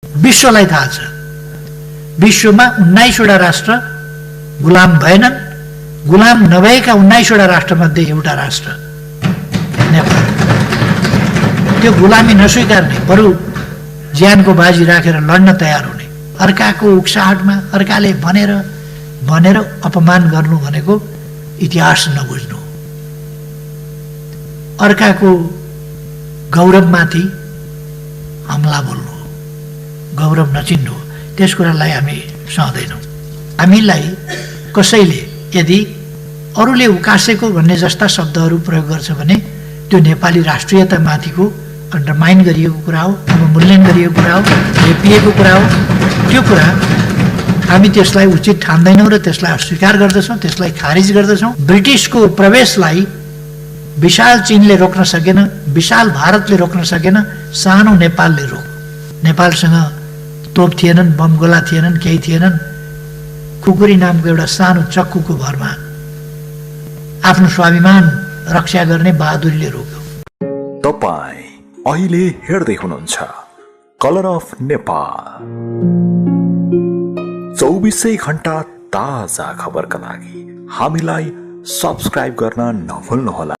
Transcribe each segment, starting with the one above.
विश्वलाई थाहा छ, विश्वमा 19 वटा राष्ट्र गुलाम भएनन्। गुलाम नभएका 19 वटा राष्ट्रमध्ये एउटा राष्ट्र नेपाल। त्यो गुलामी नस्वीकार्ने, बरु ज्यानको बाजी राखेर लड्न तयार हुने, अर्काको उक्साहटमा अर्काले भनेर अपमान गर्नु भनेको इतिहास नबुझ्नु, अर्काको गौरवमाथि हमला बोल्नु, गौरव नचिन्नु। त्यस कुरालाई हामी सहदैनौँ। हामीलाई कसैले यदि अरूले उकासेको भन्ने जस्ता शब्दहरू प्रयोग गर्छ भने त्यो नेपाली राष्ट्रियतामाथिको अन्डरमाइन गरिएको कुरा हो, अवमूल्यन गरिएको कुरा हो, लेपिएको कुरा हो। त्यो कुरा हामी त्यसलाई उचित ठान्दैनौँ र त्यसलाई अस्वीकार गर्दछौँ, त्यसलाई खारिज गर्दछौँ। ब्रिटिसको प्रवेशलाई विशाल चीनले रोक्न सकेन, विशाल भारतले रोक्न सकेन, सानो नेपालले रोक्यो। नेपालसँग तोप थिएनन्, बम गोला थिएनन्, केही थिएनन्। खुकुरी नामको एउटा सानो चक्कुको भरमा आफ्नो स्वाभिमान रक्षा गर्ने बहादुरीले रोक्यो। तपाईँ अहिले हेर्दै हुनुहुन्छ कलर अफ नेपाल। 24 घण्टा ताजा खबरका लागि हामीलाई सब्स्क्राइब गर्न नभुल्नुहोला।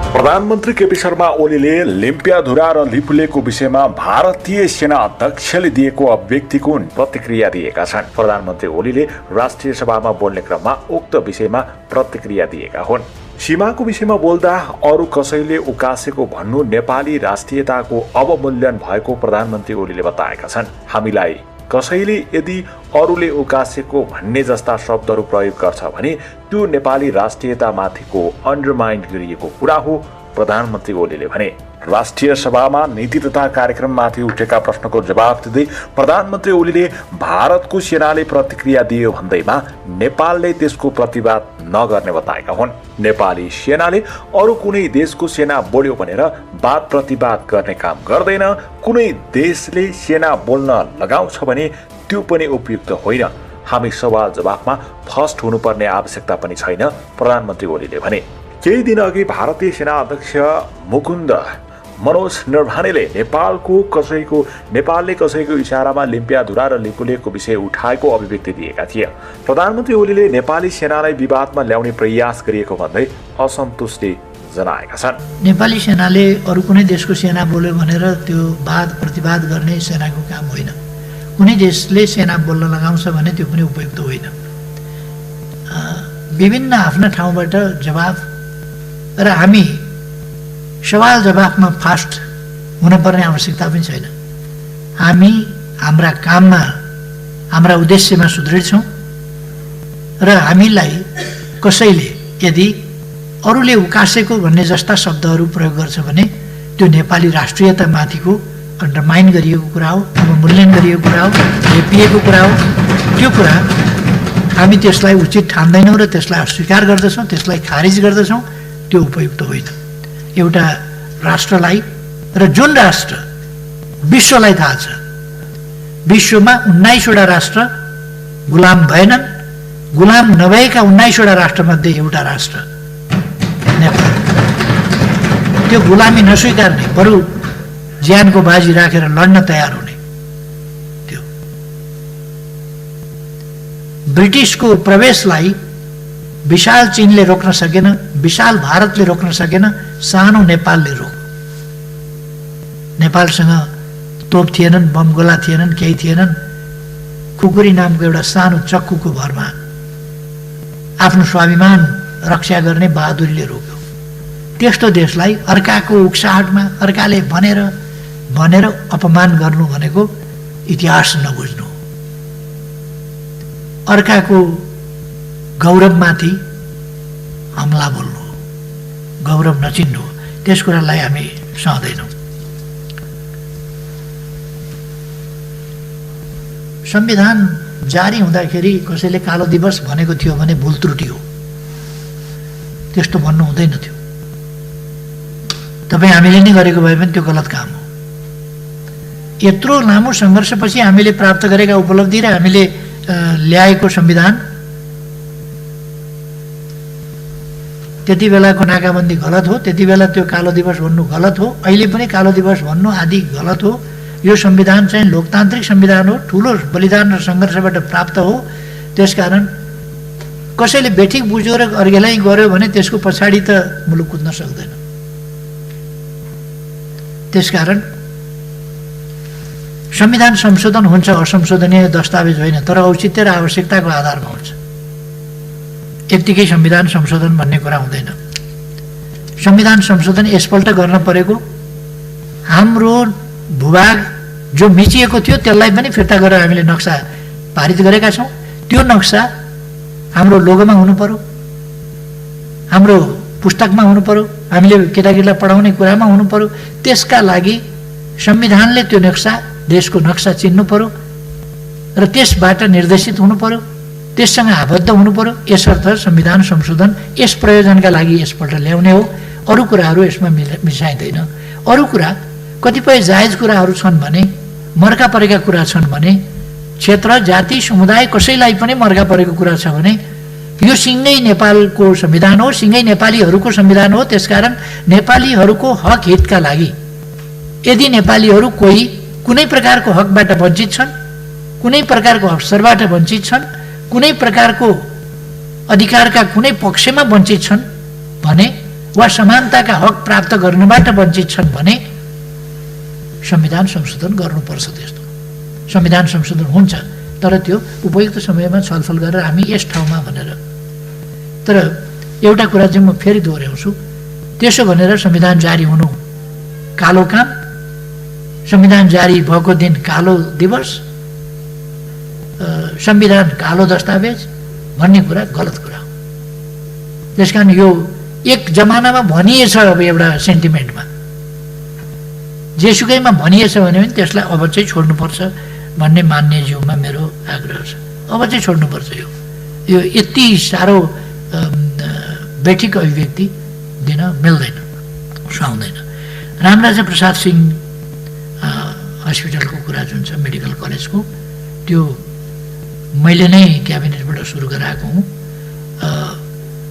प्रधानमन्त्री केपी शर्मा ओलीले लिम्पियाधुरा र लिपुलेको विषयमा भारतीय सेना अध्यक्षले दिएको अभिव्यक्तिको प्रतिक्रिया दिएका छन्। प्रधानमन्त्री ओलीले राष्ट्रिय सभामा बोल्ने क्रममा उक्त विषयमा प्रतिक्रिया दिएका हुन्। सीमाको विषयमा बोल्दा अरू कसैले उकासेको भन्नु नेपाली राष्ट्रियताको अवमूल्यन भएको प्रधानमन्त्री ओलीले बताएका छन्। हामीलाई कसैले यदि अरूले उकासेको भन्ने जस्ता शब्दहरू प्रयोग गर्छ भने त्यो नेपाली राष्ट्रियतामाथिको अन्डरमाइन गरिएको कुरा हो, प्रधानमन्त्री ओलीले भने। राष्ट्रिय सभामा नीति तथा कार्यक्रममाथि उठेका प्रश्नको जवाब दिँदै प्रधानमन्त्री ओलीले भारतको सेनाले प्रतिक्रिया दियो भन्दैमा नेपालले त्यसको प्रतिवाद नगर्ने बताएका हुन्। नेपाली सेनाले अरू कुनै देशको सेना बोल्यो भनेर वाद प्रतिवाद गर्ने काम गर्दैन। कुनै देशले सेना बोल्न लगाउँछ भने त्यो पनि उपयुक्त होइन। हामी सवाल जवाफमा फर्स्ट हुनुपर्ने आवश्यकता पनि छैन, प्रधानमन्त्री ओलीले भने। केही दिन अघि भारतीय सेना अध्यक्ष मुकुन्द मनोज नरभानेले नेपालले कसैको इशारामा लिम्पियाधुरा र लिपुलेको विषय उठाएको अभिव्यक्ति दिएका थिए। प्रधानमन्त्री ओलीले नेपाली सेनालाई विवादमा ल्याउने प्रयास गरिएको भन्दै असन्तुष्टि जनाएका छन्। नेपाली सेनाले अरू कुनै देशको सेना बोल्यो भनेर त्यो वाद प्रतिवाद गर्ने सेनाको काम होइन। कुनै देशले सेना बोल्न लगाउँछ भने त्यो पनि उपयुक्त होइन। विभिन्न आफ्ना ठाउँबाट जवाफ र हामी सवाल जवाफमा फास्ट हुनुपर्ने आवश्यकता पनि छैन। हामी हाम्रा काममा, हाम्रा उद्देश्यमा सुदृढ छौँ र हामीलाई कसैले यदि अरूले उकासेको भन्ने जस्ता शब्दहरू प्रयोग गर्छ भने त्यो नेपाली राष्ट्रियतामाथिको अन्डरमाइन गरिएको कुरा हो, अवमूल्यन गरिएको कुरा हो, लेपिएको कुरा हो। त्यो कुरा हामी त्यसलाई उचित ठान्दैनौँ र त्यसलाई अस्वीकार गर्दछौँ, त्यसलाई खारिज गर्दछौँ। त्यो उपयुक्त होइन। एउटा राष्ट्रलाई र जुन राष्ट्र विश्वलाई थाहा छ, विश्वमा 19 वटा राष्ट्र गुलाम भएनन्। गुलाम नभएका 19 वटा राष्ट्रमध्ये एउटा राष्ट्र नेपाल। त्यो गुलामी नस्वीकार्ने, बरु ज्यानको बाजी राखेर लड्न तयार हुने। त्यो ब्रिटिसको प्रवेशलाई विशाल चीनले रोक्न सकेन, विशाल भारतले रोक्न सकेन, सानो नेपालले रोक्यो। नेपालसँग तोप थिएनन्, बम गोला थिएनन्, केही थिएनन्। खुकुरी नामको एउटा सानो चक्कुको भरमा आफ्नो स्वाभिमान रक्षा गर्ने बहादुरीले रोक्यो। त्यस्तो देशलाई अर्काको उक्साहटमा अर्काले भनेर अपमान गर्नु भनेको इतिहास नबुझ्नु, अर्काको गौरवमाथि हमला बोल्नु, गौरव नचिन्नु। त्यस कुरालाई हामी सहदैनौँ। संविधान जारी हुँदाखेरि कसैले कालो दिवस भनेको थियो भने भुल त्रुटि हो, त्यस्तो भन्नु हुँदैन थियो। तपाईँ हामीले नै गरेको भए पनि त्यो गलत काम हो। यत्रो लामो सङ्घर्षपछि हामीले प्राप्त गरेका उपलब्धि र हामीले ल्याएको संविधान, त्यति बेलाको नाकाबन्दी गलत हो, त्यति बेला त्यो कालो दिवस भन्नु गलत हो, अहिले पनि कालो दिवस भन्नु आदि गलत हो। यो संविधान चाहिँ लोकतान्त्रिक संविधान हो, ठुलो बलिदान र सङ्घर्षबाट प्राप्त हो। त्यसकारण कसैले बेठिक बुझ्यो र अर्घेलाई गर्यो भने त्यसको पछाडि त मुलुक कुद्न सक्दैन। त्यसकारण संविधान संशोधन हुन्छ, असंशोधनीय दस्तावेज होइन, तर औचित्य र आवश्यकताको आधारमा हुन्छ। यत्तिकै संविधान संशोधन भन्ने कुरा हुँदैन। संविधान संशोधन यसपल्ट गर्न परेको हाम्रो भूभाग जो मिचिएको थियो त्यसलाई पनि फिर्ता गरेर हामीले नक्सा पारित गरेका छौँ। त्यो नक्सा हाम्रो लोगोमा हुनु पर्यो, हाम्रो पुस्तकमा हुनु पर्यो, हामीले केटाकेटीलाई पढाउने कुरामा हुनु पर्यो। त्यसका लागि संविधानले त्यो नक्सा, देशको नक्सा चिन्नु पर्यो र त्यसबाट निर्देशित हुनु पर्यो, त्यससँग आबद्ध हुनु पर्यो। यसर्थ संविधान संशोधन यस प्रयोजनका लागि यसपल्ट ल्याउने हो। अरू कुराहरू यसमा मिसाइँदैन। अरू कुरा कतिपय जायज कुराहरू छन् भने, मर्का परेका कुरा छन् भने, क्षेत्र जाति समुदाय कसैलाई पनि मर्का परेको कुरा छ भने यो सिँगै नेपालको संविधान हो, सिँगै नेपालीहरूको संविधान हो। त्यसकारण नेपालीहरूको हक हितका लागि यदि नेपालीहरू कोही कुनै प्रकारको हकबाट वञ्चित छन्, कुनै प्रकारको अवसरबाट वञ्चित छन्, कुनै प्रकारको अधिकारका कुनै पक्षमा वञ्चित छन् भने वा समानताका हक प्राप्त गर्नबाट वञ्चित छन् भने संविधान संशोधन गर्नुपर्छ। त्यस्तो संविधान संशोधन हुन्छ, तर त्यो उपयुक्त समयमा छलफल गरेर हामी यस ठाउँमा भनेर। तर एउटा कुरा चाहिँ म फेरि दोहोऱ्याउँछु, त्यसो भनेर संविधान जारी हुनु कालो काम, संविधान जारी भएको दिन कालो दिवस, संविधान कालो दस्तावेज भन्ने कुरा गलत कुरा हो। त्यसकारण यो एक जमानामा भनिएछ, अब एउटा सेन्टिमेन्टमा जेसुकैमा भनिएछ भने पनि त्यसलाई अब चाहिँ छोड्नुपर्छ भन्ने मान्यज्यूमा मेरो आग्रह छ। अब चाहिँ छोड्नुपर्छ। यो यति साह्रो बेठिक अभिव्यक्ति दिन मिल्दैन, सुहाउँदैन। रामराजा प्रसाद सिंह हस्पिटलको कुरा जुन छ, मेडिकल कलेजको, त्यो मैले नै क्याबिनेटबाट सुरु गराएको हुँ।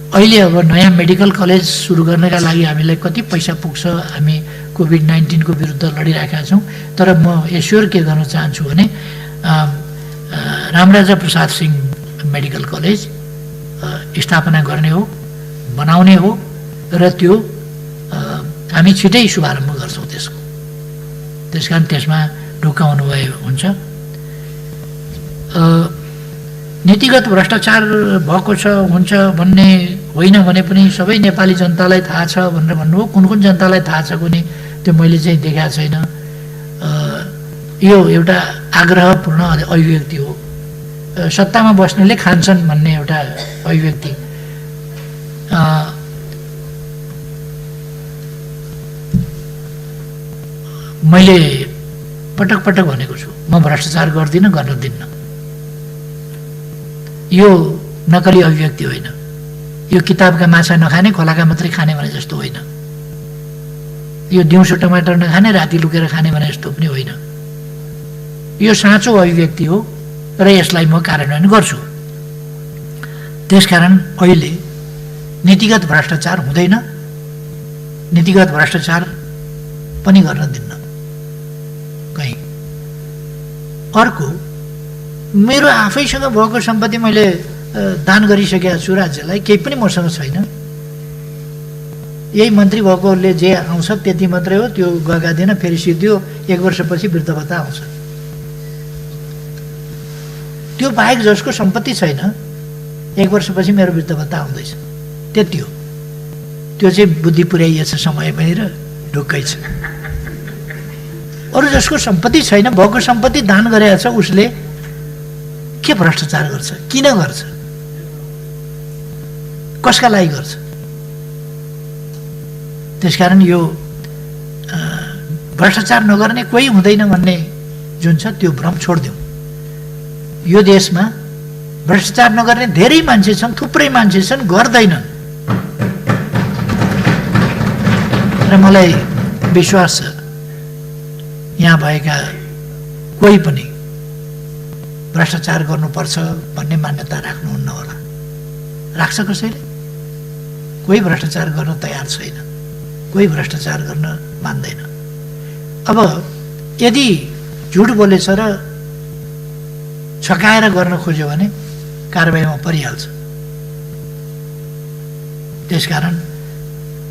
अहिले अब नयाँ मेडिकल कलेज सुरु गर्नका लागि हामीलाई कति पैसा पुग्छ, हामी कोभिड-19 विरुद्ध लडिरहेका छौँ। तर म एस्योर के गर्न चाहन्छु भने रामराजा प्रसाद सिंह मेडिकल कलेज स्थापना गर्ने हो, बनाउने हो र त्यो हामी छिटै शुभारम्भ गर्छौँ त्यसको। त्यसकारण त्यसमा ढुकाउनु भए हुन्छ। नीतिगत भ्रष्टाचार भएको छ, हुन्छ भन्ने होइन भने पनि सबै नेपाली जनतालाई थाहा छ भनेर भन्नुभयो। कुन कुन जनतालाई थाहा छ कुनै त्यो मैले चाहिँ देखाएको छैन। यो एउटा आग्रहपूर्ण अभिव्यक्ति हो। सत्तामा बस्नेले खान्छन् भन्ने एउटा अभिव्यक्ति। मैले पटक पटक भनेको छु, म भ्रष्टाचार गर्दिनँ, गर्न दिन्न। यो नकली अभिव्यक्ति होइन। यो किताबका माछा नखाने, खोलाका मात्रै खाने भने जस्तो होइन। यो दिउँसो टमाटर नखाने, राति लुकेर खाने भने जस्तो पनि होइन। यो साँचो अभिव्यक्ति हो र यसलाई म कार्यान्वयन गर्छु। त्यसकारण अहिले नीतिगत भ्रष्टाचार हुँदैन, नीतिगत भ्रष्टाचार पनि गर्न दिन्न कहीँ। अर्को, मेरो आफैसँग भएको सम्पत्ति मैले दान गरिसकेको छु राज्यलाई, केही पनि मसँग छैन। यही मन्त्री भएकोले जे आउँछ त्यति मात्रै हो, त्यो गएका दिन फेरि सिद्धियो, 1 वर्षपछि वृद्ध भत्ता आउँछ। त्यो बाहेक जसको सम्पत्ति छैन, 1 वर्षपछि मेरो वृद्ध भत्ता आउँदैछ, त्यति हो। त्यो चाहिँ बुद्धि पुर्याइएछ समयमै र ढुक्कै छ। अरू जसको सम्पत्ति छैन, भएको सम्पत्ति दान गरेको छ, उसले के भ्रष्टाचार गर्छ, किन गर्छ, कसका लागि गर्छ? त्यसकारण यो भ्रष्टाचार नगर्ने कोही हुँदैन भन्ने जुन छ त्यो भ्रम छोडिदिउँ। यो देशमा भ्रष्टाचार नगर्ने धेरै मान्छे छन्, थुप्रै मान्छे छन्, गर्दैनन्। र मलाई विश्वास छ यहाँ भएका कोही पनि भ्रष्टाचार गर्नुपर्छ भन्ने मान्यता राख्नुहुन्न होला। राख्छ कसैले? कोही भ्रष्टाचार गर्न तयार छैन, कोही भ्रष्टाचार गर्न मान्दैन। अब यदि झुट बोलेछ र छकाएर गर्न खोज्यो भने कारबाहीमा परिहाल्छ। त्यसकारण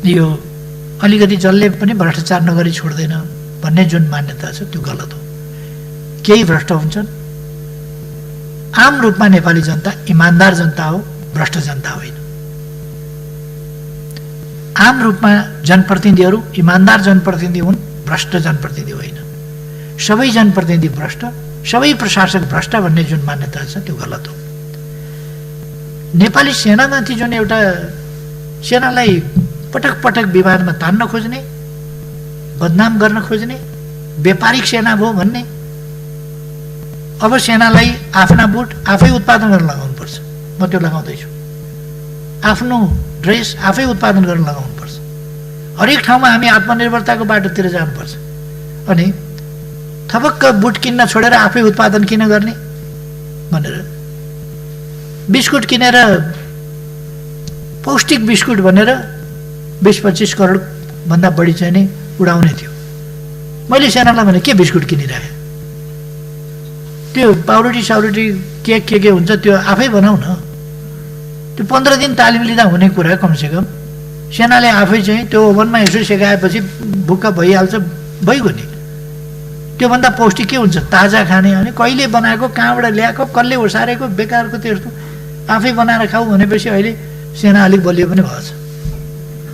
यो अलिकति जसले पनि भ्रष्टाचार नगरी छोड्दैन भन्ने जुन मान्यता छ त्यो गलत हो। केही भ्रष्ट हुन्छन्। आम रूपमा नेपाली जनता इमान्दार जनता हो, भ्रष्ट जनता होइन। आम रूपमा जनप्रतिनिधिहरू इमान्दार जनप्रतिनिधि हुन्, भ्रष्ट जनप्रतिनिधि होइन। सबै जनप्रतिनिधि भ्रष्ट, सबै प्रशासक भ्रष्ट भन्ने जुन मान्यता छ त्यो गलत हो। नेपाली सेनामाथि जुन एउटा सेनालाई पटक पटक विवादमा तान्न खोज्ने, बदनाम गर्न खोज्ने, व्यापारिक सेना भयो भन्ने, अब सेनालाई आफ्ना बुट आफै उत्पादन गर्न लगाउनुपर्छ। म त्यो लगाउँदैछु। आफ्नो ड्रेस आफै उत्पादन गर्न लगाउनुपर्छ। हरेक ठाउँमा हामी आत्मनिर्भरताको बाटोतिर जानुपर्छ। अनि थपक्क बुट किन्न छोडेर आफै उत्पादन किन गर्ने भनेर बिस्कुट किनेर पौष्टिक बिस्कुट भनेर 20-25 करोड भन्दा बढी चाहिँ नि उडाउने थियो। मैले सेनालाई भने के बिस्कुट किनिराखेँ, त्यो पाउरोटी साउरोटी के हुन्छ त्यो आफै बनाऊ न। त्यो 15 दिन तालिम लिँदा हुने कुरा कमसेकम। सेनाले आफै चाहिँ त्यो ओभनमा यसो सेकाएपछि भुक्क भइहाल्छ, भइगयो नि। त्योभन्दा पौष्टिक के हुन्छ? ताजा खाने। अनि कहिले बनाएको, कहाँबाट ल्याएको, कसले ओसारेको, बेकारको त्यस्तो आफै बनाएर खाऊ भनेपछि अहिले सेना अलिक बलियो पनि भएछ,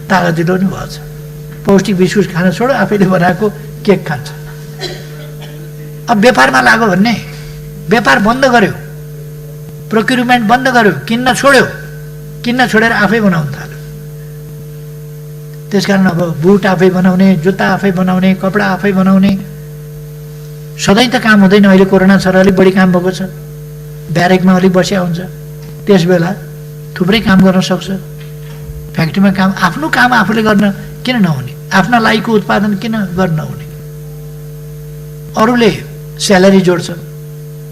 तागतिलो पनि भएछ। पौष्टिक बिस्कुट खान छोडो, आफैले बनाएको केक खान्छ। अब व्यापारमा लाग्यो भन्ने, व्यापार बन्द गर्यो, प्रोक्युरमेन्ट बन्द गर्यो, किन्न छोड्यो, किन्न छोडेर आफै बनाउन थाल्यो। त्यसकारण अब बुट आफै बनाउने, जुत्ता आफै बनाउने, कपडा आफै बनाउने सधैँ त काम हुँदैन। अहिले कोरोना छ र अलिक बढी काम भएको छ, ब्यारेकमा अलिक बसिया हुन्छ, त्यस बेला थुप्रै काम गर्न सक्छ। फ्याक्ट्रीमा काम, आफ्नो काम आफूले गर्न किन नहुने? आफ्ना लाइकको उत्पादन किन गर्न नहुने? अरूले स्यालेरी जोड्छ,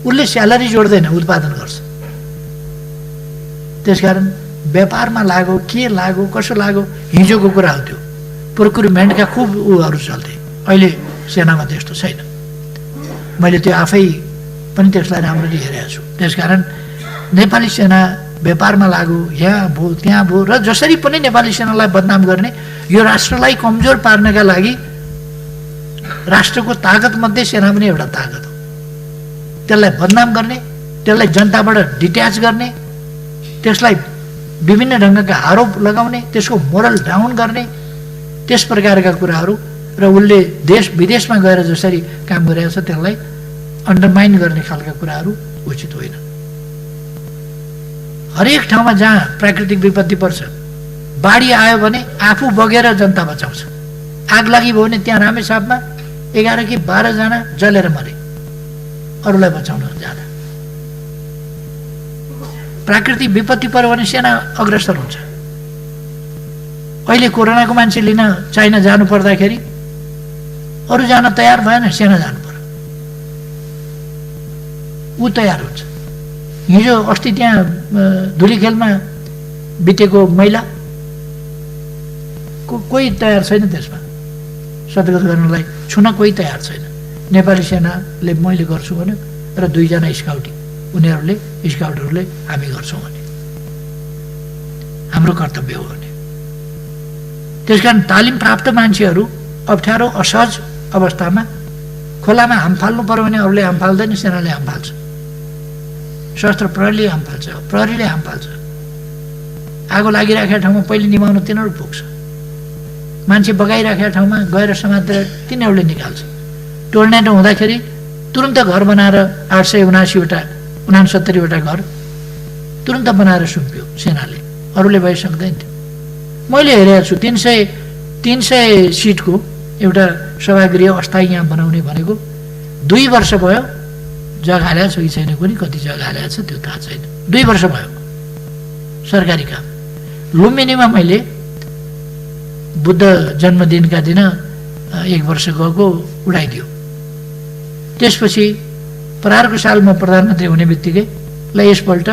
उसले स्यालेरी जोड्दैन, उत्पादन गर्छ। त्यसकारण व्यापारमा लाग्यो, के लाग्यो, कसो लाग्यो, हिजोको कुरा हो त्यो। प्रोक्युरमेन्टका खुब उहरू चल्थे। अहिले सेनामा त्यस्तो छैन। मैले त्यो आफै पनि त्यसलाई राम्ररी हेरेको छु। त्यसकारण नेपाली सेना व्यापारमा लाग्यो, यहाँ भयो त्यहाँ भयो, र जसरी पनि नेपाली सेनालाई बदनाम गर्ने, यो राष्ट्रलाई कमजोर पार्नका लागि राष्ट्रको ताकत मध्ये सेना पनि एउटा ताकत हो। त्यसलाई बदनाम गर्ने, त्यसलाई जनताबाट डिट्याच गर्ने, त्यसलाई विभिन्न ढङ्गका आरोप लगाउने, त्यसको मोरल डाउन गर्ने, त्यस प्रकारका कुराहरू र उसले देश विदेशमा गएर जसरी काम गरेको छ त्यसलाई अन्डरमाइन गर्ने खालका कुराहरू उचित होइन। हरेक ठाउँमा जहाँ प्राकृतिक विपत्ति पर्छ, बाढी आयो भने आफू बगेर जनता बचाउँछ। आग लागि भयो भने त्यहाँ रामेछापमा 11 कि 12 जना जलेर मरे, अरूलाई बचाउन जाँदा। प्राकृतिक विपत्ति पर्यो भने सेना अग्रसर हुन्छ। अहिले कोरोनाको मान्छे लिन चाइना जानु पर्दाखेरि अरू जान तयार भएन, सेना जानु पर्यो, ऊ तयार हुन्छ। हिजो अस्ति त्यहाँ धुलीखेलमा बितेको महिला कोही तयार छैन, त्यसमा सदगत गर्नलाई छुन कोही तयार छैन। नेपाली सेनाले मैले गर्छु भन्यो र 2 जना स्काउटिङ, उनीहरूले स्काउटहरूले हामी गर्छौँ भने हाम्रो कर्तव्य हो भने। त्यसकारण तालिम प्राप्त मान्छेहरू अप्ठ्यारो असहज अवस्थामा खोलामा हाम फाल्नु पर्यो भने अरूले हाम फाल्दैन, सेनाले हाम फाल्छ। सशस्त्र प्रहरीले हाम फाल्छ, प्रहरीले हाम फाल्छ। आगो लागिराखेको ठाउँमा पहिले निभाउन तिनीहरू पुग्छ। मान्छे बगाइराखेको ठाउँमा गएर समातेर तिनीहरूले निकाल्छ। टोर्नेडो हुँदाखेरि तुरन्त घर बनाएर 879वटा घर तुरन्त बनाएर सुम्पियो सेनाले, अरूले भइ सक्दैन थियो। मैले हेरेको छु 300 सिटको एउटा सभागृह अस्थायी यहाँ बनाउने भनेको 2 वर्ष भयो। जग्गा हालेको छ कि छैन कुनै, कति जग्गा हालेको छ त्यो थाहा छैन। 2 वर्ष भयो सरकारी काम। लुम्बिनीमा मैले बुद्ध जन्मदिनका दिन 1 वर्ष गएको उडाइदियो। त्यसपछि प्रहारको सालमा प्रधानमन्त्री हुने बित्तिकै ल यसपल्ट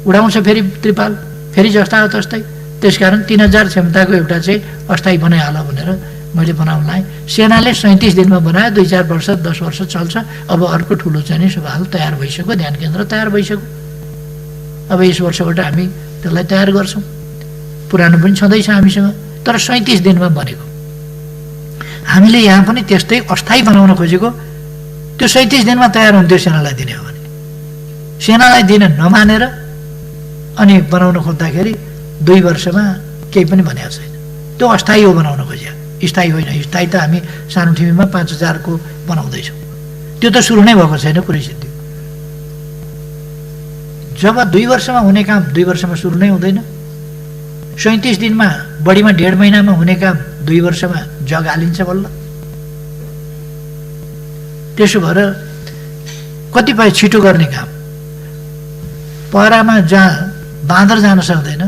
उडाउँछ फेरि त्रिपाल, फेरि जस्ता हो तस्तै। त्यसकारण 3000 क्षमताको एउटा चाहिँ अस्थायी बनाइहाल भनेर मैले बनाउनलाई सेनाले 37 दिनमा बनायो, 2-4 वर्ष 10 वर्ष चल्छ। अब अर्को ठुलो चाहिँ नि सभा हल तयार भइसक्यो, ध्यान केन्द्र तयार भइसक्यो। अब यस वर्षबाट हामी त्यसलाई तयार गर्छौँ। पुरानो पनि छँदैछ हामीसँग, तर 37 दिनमा बनेको। हामीले यहाँ पनि त्यस्तै अस्थायी बनाउन खोजेको। त्यो 37 दिनमा तयार हुन्थ्यो सेनालाई दिने हो भने, सेनालाई दिन नमानेर अनि बनाउन खोज्दाखेरि 2 वर्षमा केही पनि भनेको छैन। त्यो अस्थायी हो बनाउन खोज्या, स्थायी होइन। स्थायी त हामी सानो ठिमीमा 5000 को बनाउँदैछौँ, त्यो त सुरु नै भएको छैन पुरै सिद्धि। जब 2 वर्षमा हुने काम 2 वर्षमा सुरु नै हुँदैन। 37 दिनमा बढीमा 1.5 महिनामा हुने काम 2 वर्षमा जग हालिन्छ बल्ल। त्यसो भएर कतिपय छिटो गर्ने काम, पहरामा जहाँ बाँदर जान सक्दैन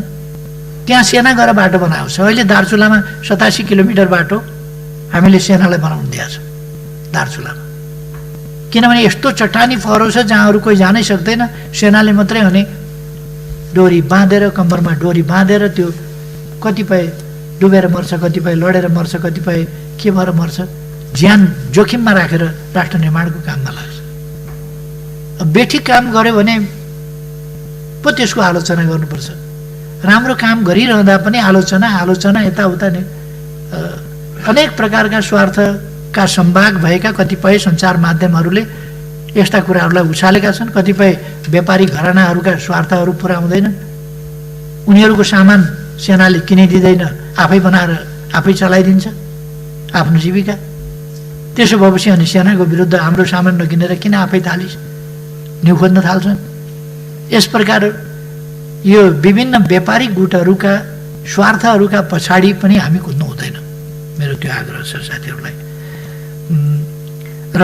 त्यहाँ सेना गएर बाटो बनाएको छ। अहिले दार्चुलामा 87 किलोमिटर बाटो हामीले सेनालाई बनाउनु दिएको छ दार्चुलामा, किनभने यस्तो चट्टानी फहरो छ जहाँ अरू कोही जानै सक्दैन। सेनाले मात्रै हुने डोरी बाँधेर, कम्मरमा डोरी बाँधेर त्यो कतिपय डुबेर मर्छ, कतिपय लडेर मर्छ, कतिपय के भएर मर्छ, ज्यान जोखिममा राखेर राष्ट्र निर्माणको काममा लाग्छ। अब बेठिक काम गर्यो भने पो त्यसको आलोचना गर्नुपर्छ। राम्रो काम गरिरहँदा पनि आलोचना यताउता नै अनेक प्रकारका स्वार्थका सम्भाग भएका कतिपय सञ्चार माध्यमहरूले यस्ता कुराहरूलाई उछालेका छन्। कतिपय व्यापारी घरानाहरूका स्वार्थहरू पुरा हुँदैन, उनीहरूको सामान सेनाले किनिदिँदैन, आफै बनाएर आफै चलाइदिन्छ आफ्नो जीविका। त्यसो भएपछि अनि सेनाको विरुद्ध हाम्रो सामान नकिनेर किन आफै थालिस् न्यु खोज्न थाल्छन्। यस प्रकार यो विभिन्न व्यापारिक गुटहरूका स्वार्थहरूका पछाडि पनि हामी कुद्नु हुँदैन, मेरो त्यो आग्रह छ साथीहरूलाई। र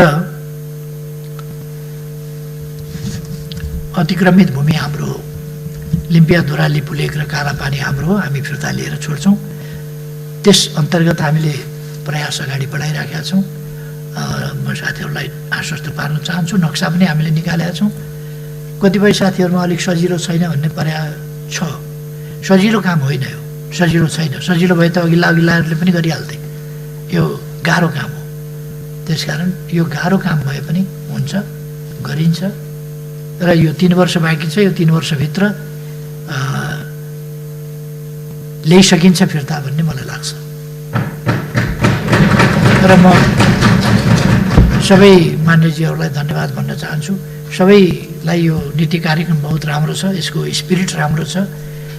अतिक्रमित भूमि हाम्रो हो, लिम्पियाधुरा, लिपुलेक र कालापानी हाम्रो हो, हामी फिर्ता लिएर छोड्छौँ। त्यस अन्तर्गत हामीले प्रयास अगाडि बढाइराखेका छौँ। म साथीहरूलाई आश्वस्त पार्न चाहन्छु, नक्सा पनि हामीले निकालेका छौँ। कतिपय साथीहरूमा अलिक सजिलो छैन भन्ने पर्याय छ। सजिलो काम होइन यो, सजिलो छैन। सजिलो भए त अघिल्लाहरूले पनि गरिहाल्थे, यो गाह्रो काम हो। त्यसकारण यो गाह्रो काम भए पनि हुन्छ, गरिन्छ। र यो 3 वर्ष बाँकी छ, यो 3 वर्षभित्र ल्याइसकिन्छ फिर्ता भन्ने मलाई लाग्छ। र म सबै मान्यजीहरूलाई धन्यवाद भन्न चाहन्छु। सबैलाई यो नीति कार्यक्रम बहुत राम्रो छ, यसको स्पिरिट राम्रो छ।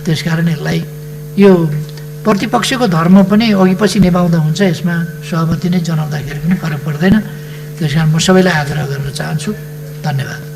त्यसकारण यसलाई यो प्रतिपक्षको धर्म पनि अघि पछि निभाउँदा हुन्छ, यसमा सहमति नै जनाउँदाखेरि पनि फरक पर्दैन। त्यसकारण म सबैलाई आग्रह गर्न चाहन्छु। धन्यवाद।